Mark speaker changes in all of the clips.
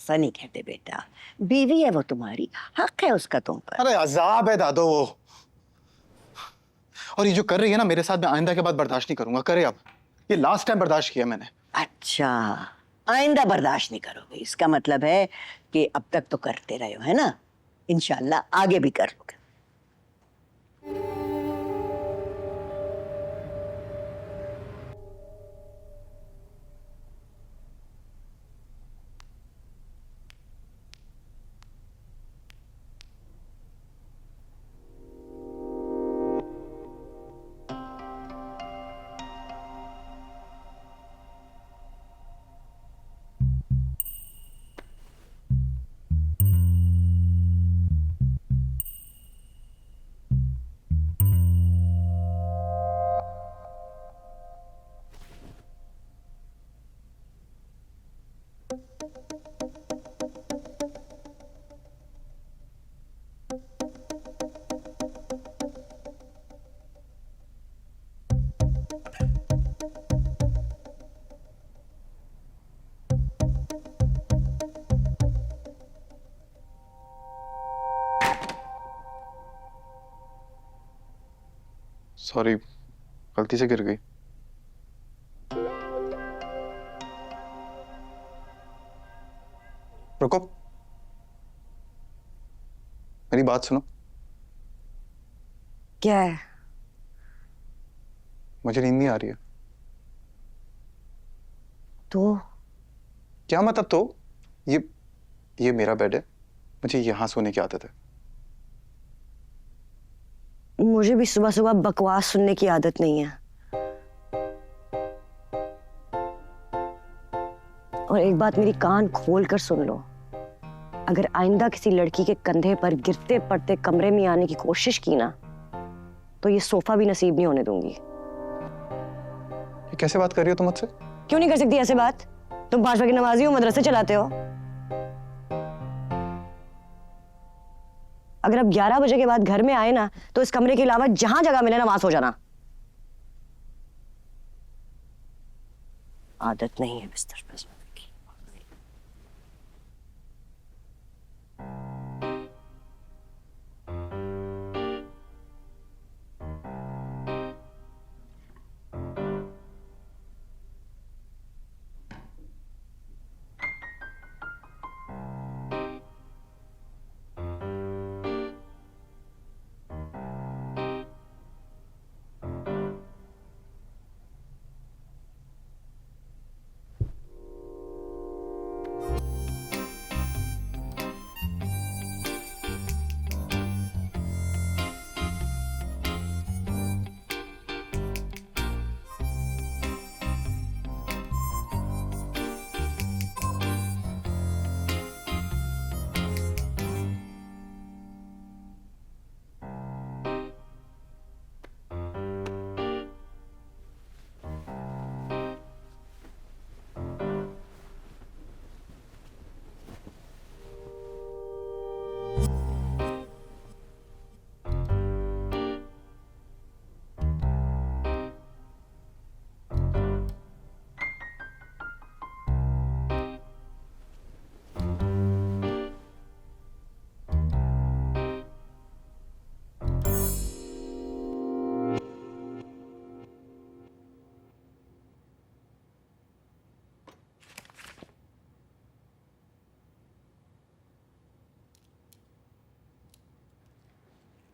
Speaker 1: ऐसा नहीं कहते बेटा, बीवी है वो तुम्हारी, हक है उसका तुम पर।
Speaker 2: अरे अजाब है दादो वो। और ये जो कर रही है ना मेरे साथ, मैं आइंदा के बाद बर्दाश्त नहीं करूंगा। करे अब, ये लास्ट टाइम बर्दाश्त किया मैंने।
Speaker 1: अच्छा, आइंदा बर्दाश्त नहीं करोगे, इसका मतलब है कि अब तक तो करते रहे हो, है ना? इंशाल्लाह आगे भी कर लोगे।
Speaker 2: सॉरी, गलती से गिर गई। रुको, मेरी बात सुनो।
Speaker 1: क्या है?
Speaker 2: मुझे नींद नहीं आ रही है।
Speaker 1: तो
Speaker 2: क्या मतलब तो? ये मेरा बेड है, मुझे यहां सोने की आदत है।
Speaker 1: मुझे भी सुबह सुबह बकवास सुनने की आदत नहीं है। और एक बात मेरी कान खोल कर सुन लो, अगर आइंदा किसी लड़की के कंधे पर गिरते पड़ते कमरे में आने की कोशिश की ना, तो ये सोफा भी नसीब नहीं होने दूंगी।
Speaker 2: ये कैसे बात कर रही हो तुम मुझसे?
Speaker 1: क्यों नहीं कर सकती ऐसे बात? तुम 5 वक्त की नमाजी हो, मदरसे चलाते हो। अगर अब 11 बजे के बाद घर में आए ना, तो इस कमरे के अलावा जहां जगह मिले ना वहां सो जाना। आदत नहीं है बिस्तर पर सोने की।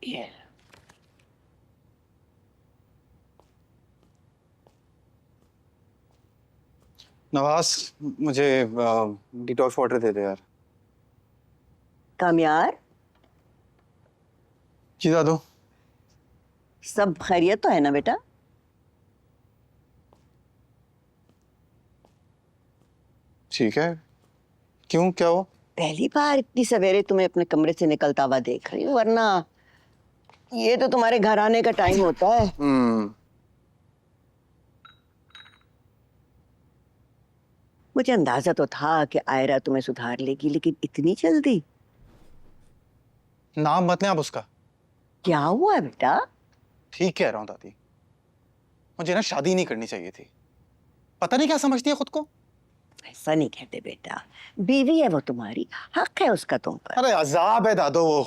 Speaker 1: ये
Speaker 2: नवाज, मुझे डिटॉक्स वाटर दे दे यार।
Speaker 1: कामयार,
Speaker 2: जी दादू।
Speaker 1: सब खैरियत तो है ना बेटा?
Speaker 2: ठीक है, क्यों, क्या हो?
Speaker 1: पहली बार इतनी सवेरे तुम्हें अपने कमरे से निकलता हुआ देख रही हूँ, वरना ये तो तुम्हारे घर आने का टाइम होता है। मुझे अंदाजा तो था कि आयरा तुम्हें सुधार लेगी, लेकिन इतनी जल्दी?
Speaker 2: नाम मत लें आप उसका।
Speaker 1: क्या हुआ है बेटा?
Speaker 2: ठीक कह रहा हूँ दादी, मुझे ना शादी नहीं करनी चाहिए थी। पता नहीं क्या समझती है खुद को।
Speaker 3: ऐसा नहीं कहते बेटा, बीवी है वो तुम्हारी, हक है उसका तुम पर।
Speaker 2: अरे अजाब है दादो वो।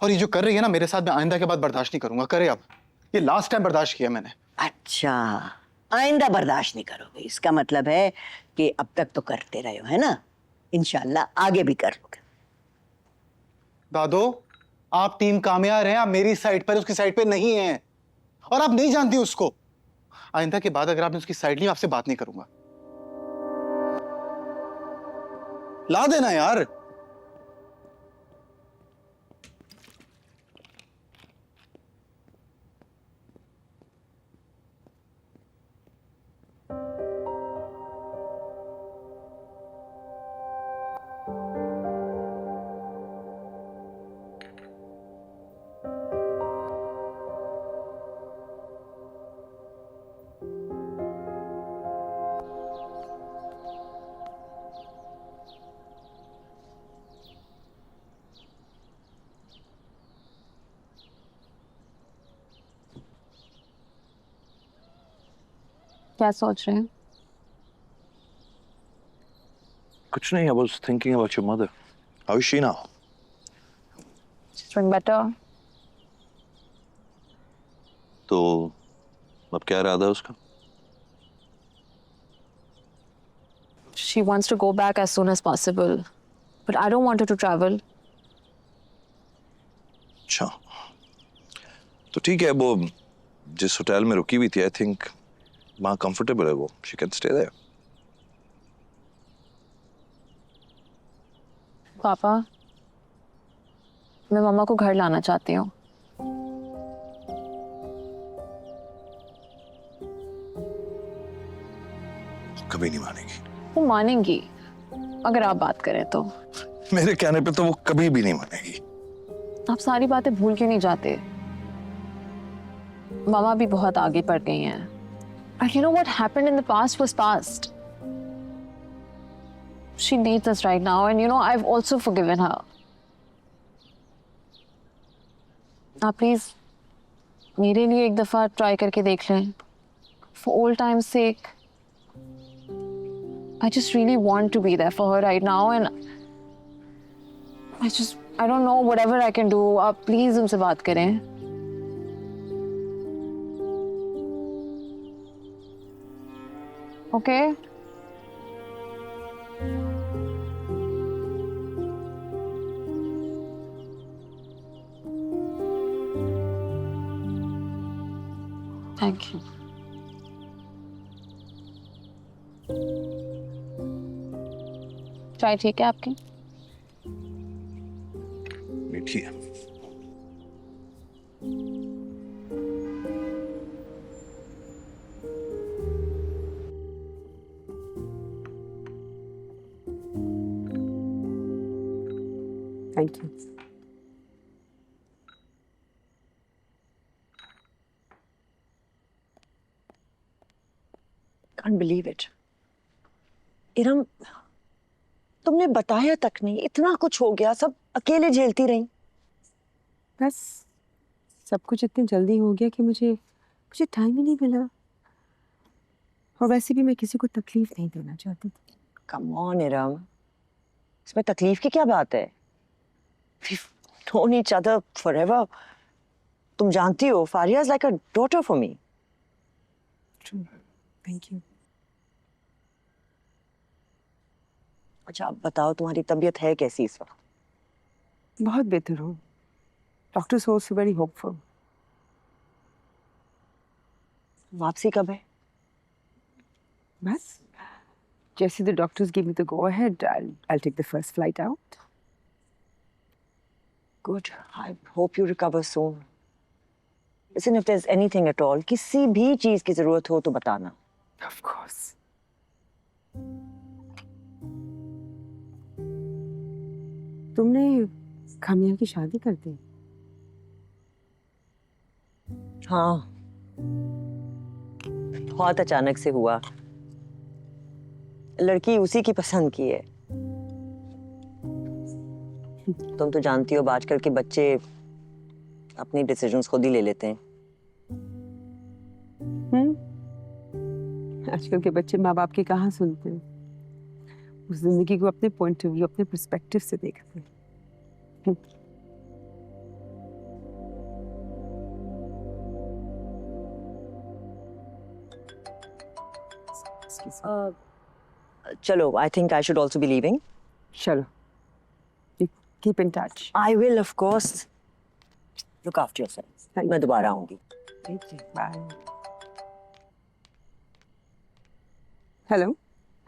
Speaker 2: और ये जो कर रही है ना मेरे साथ, मैं आइंदा के बाद बर्दाश्त नहीं करूंगा। करे अब, ये लास्ट टाइम बर्दाश्त किया मैंने।
Speaker 3: अच्छा, आइंदा बर्दाश्त नहीं करोगे, इसका मतलब है कि अब तक तो करते रहे हो, है ना? इंशाल्लाह आगे भी कर लोगे।
Speaker 2: दादो, आप टीम कामयाब हैं, आप मेरी साइड पर, उसकी साइड पे नहीं हैं। और आप नहीं जानती उसको। आइंदा के बाद अगर आपने उसकी साइड ली, आपसे बात नहीं करूंगा। ला देना यार।
Speaker 4: क्या सोच रहे हैं?
Speaker 5: कुछ नहीं, I was thinking about your mother. How is she now?
Speaker 4: She's doing better.
Speaker 5: तो अब क्या इरादा है उसका?
Speaker 4: She wants to go back as soon as possible, but I don't want her to travel.
Speaker 5: अच्छा, तो ठीक है, वो जिस होटल में रुकी हुई थी, I think वहाँ कंफर्टेबल है वो, she can stay there.
Speaker 4: पापा, मैं मम्मा को घर लाना चाहती हूँ।
Speaker 5: कभी नहीं मानेगी।
Speaker 4: वो मानेंगी, अगर आप बात करें तो।
Speaker 5: मेरे कहने पे तो वो कभी भी नहीं मानेगी।
Speaker 4: आप सारी बातें भूल क्यों नहीं जाते? मामा भी बहुत आगे बढ़ गई हैं। And you know what happened in the past was past. She needs us right now, and you know I've also forgiven her. आप प्लीज मेरे लिए एक दफा ट्राई करके देख लें। For old time's sake. I just really want to be there for her right now, and I don't know, whatever I can do. आप please उनसे बात करें। Okay? Thank you. चाय ठीक है आपकी?
Speaker 5: मीठी है।
Speaker 6: Thank you.
Speaker 1: Can't believe it. Iram, तुमने बताया तक नहीं, इतना कुछ हो गया, सब अकेले झेलती रही।
Speaker 6: बस सब कुछ इतनी जल्दी हो गया कि मुझे टाइम ही नहीं मिला। और वैसे भी मैं किसी को तकलीफ नहीं देना चाहती थी।
Speaker 1: कम ऑन इरम, इसमें तकलीफ की क्या बात है? We've known each other forever. तुम जानती हो, Faria is like a daughter for me.
Speaker 6: True. Thank you.
Speaker 1: अच्छा, अब बताओ तुम्हारी तबीयत है कैसी इस वक्त?
Speaker 6: बहुत बेहतर हूँ। Doctors also very hopeful.
Speaker 1: वापसी कब है?
Speaker 6: बस जैसे the doctors give me the go ahead, I'll take the first flight out.
Speaker 1: Good. I hope you recover soon. Listen, if there's anything at all, किसी भी चीज की जरूरत हो तो बताना।
Speaker 6: Of course. तुमने कामया की शादी कर दी?
Speaker 1: हाँ, बहुत अचानक से हुआ। लड़की उसी की पसंद की है। तुम तो जानती हो आजकल के बच्चे अपनी डिसीजंस खुद ही ले लेते हैं।
Speaker 6: आजकल के बच्चे माँ बाप की कहाँ सुनते हैं, उस जिंदगी को अपने पॉइंट ऑफ व्यू, अपने पर्सपेक्टिव से देखते हैं।
Speaker 3: चलो, I think I should also be leaving.
Speaker 6: चलो, keep in touch.
Speaker 3: I will, of course. Look after yourself.
Speaker 6: Thank
Speaker 3: मैं दोबारा आऊंगी.
Speaker 6: Thank you. Bye. हेलो,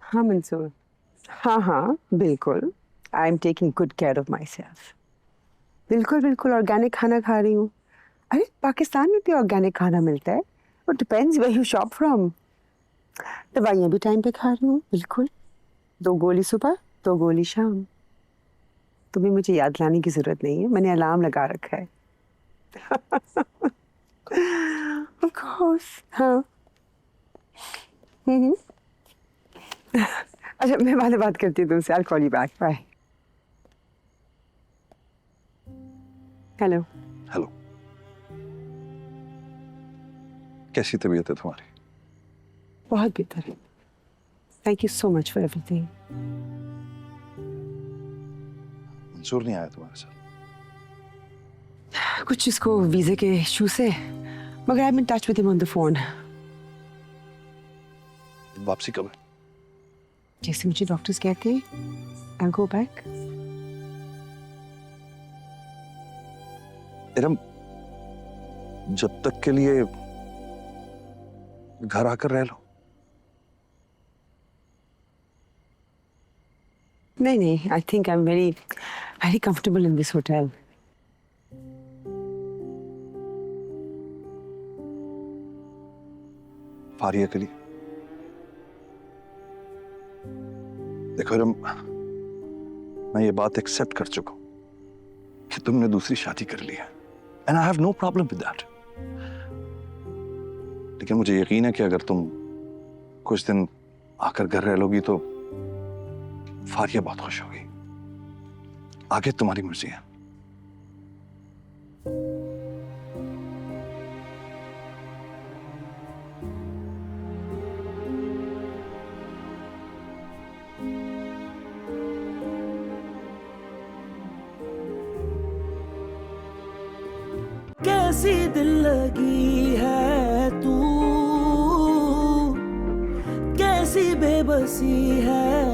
Speaker 6: हाँ मंसूर, हाँ बिल्कुल, I am taking good care of my self. बिल्कुल बिल्कुल ऑर्गेनिक खाना खा रही हूँ। अरे पाकिस्तान में भी ऑर्गेनिक खाना मिलता है, वो depends where you shop from. दवाइयाँ भी टाइम पे खा रही हूँ, बिल्कुल। 2 गोली सुबह, 2 गोली शाम। तुम्हें मुझे याद लाने की जरूरत नहीं है, मैंने अलार्म लगा रखा है। Of course, हाँ। अच्छा, मैं बाद में बात करती हूँ तुमसे। I'll call you back. Bye. Hello,
Speaker 5: hello, कैसी तबीयत है तुम्हारी?
Speaker 6: बहुत बेहतर है। Thank you so much for everything.
Speaker 5: Mansoor नहीं आया तुम्हारे साथ?
Speaker 6: कुछ इसको वीजे के इशू से, मगर I am in touch with him on the phone.
Speaker 5: वापसी कब है?
Speaker 6: जैसे मुझे डॉक्टर्स कहते हैं, I'll go back.
Speaker 5: इरम, जब तक के लिए घर आकर रह लो।
Speaker 6: नहीं, I think I'm very, very comfortable in this hotel.
Speaker 5: Faria के लिए देखो इरम, मैं ये बात एक्सेप्ट कर चुका हूं कि तुमने दूसरी शादी कर ली है, and I have no problem with that. लेकिन मुझे यकीन है कि अगर तुम कुछ दिन आकर घर रह लोगी तो फारिया बहुत खुश होगी। आगे तुम्हारी मर्जी है।
Speaker 7: कैसी दिल लगी है तू, कैसी बेबसी है